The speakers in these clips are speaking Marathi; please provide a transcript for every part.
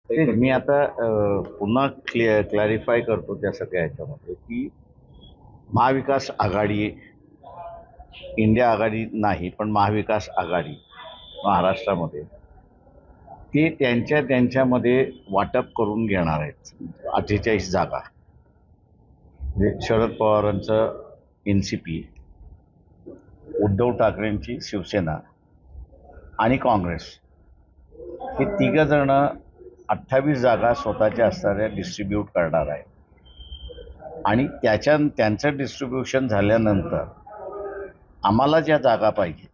तेच मी आता पुन्हा क्लॅरिफाय करतो त्या सगळ्या ह्याच्यामध्ये की महाविकास आघाडी, इंडिया आघाडी नाही पण महाविकास आघाडी महाराष्ट्रामध्ये ते त्यांच्यामध्ये वाटप करून घेणार आहेत 48 जागा. म्हणजे शरद पवारांचं NCP, उद्धव ठाकरेंची शिवसेना आणि काँग्रेस हे तिघ जण 28 जागा स्वतःच्या असणाऱ्या डिस्ट्रीब्यूट करणार आहे. आणि त्यांचं डिस्ट्रीब्युशन झाल्यानंतर आम्हाला ज्या जागा पाहिजेत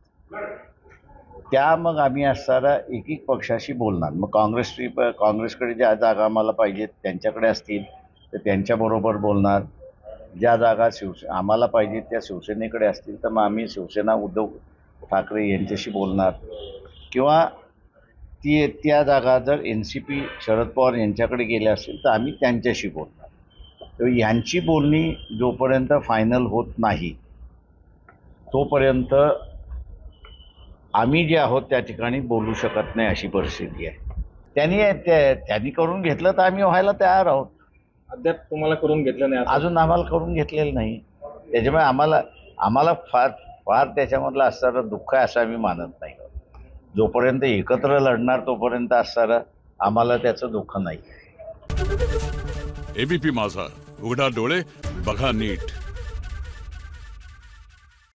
त्या मग आम्ही असणाऱ्या एक एक पक्षाशी बोलणार. मग काँग्रेसकडे ज्या जागा आम्हाला पाहिजेत त्यांच्याकडे असतील तर त्यांच्याबरोबर बोलणार. ज्या जागा आम्हाला पाहिजेत त्या शिवसेनेकडे असतील तर मग आम्ही शिवसेना उद्धव ठाकरे यांच्याशी बोलणार. किंवा त्या जागा जर NCP शरद पवार यांच्याकडे गेल्या असतील तर आम्ही त्यांच्याशी बोलणार. तर यांची बोलणी जोपर्यंत फायनल होत नाही तोपर्यंत आम्ही जे आहोत त्या ठिकाणी बोलू शकत नाही अशी परिस्थिती आहे. त्यांनी करून घेतलं तर आम्ही व्हायला तयार आहोत. अद्याप तुम्हाला करून घेतलं नाही अजून आम्हाला करून घेतलेलं नाही. त्याच्यामुळे आम्हाला फार त्याच्यामधलं असणारं दुःख आहे असं आम्ही मानत नाही. जोपर्यंत एकत्र लढणार तोपर्यंत असणारं आम्हाला त्याचं दुःख नाही. ABP माझा, उघडा डोळे बघा नीट.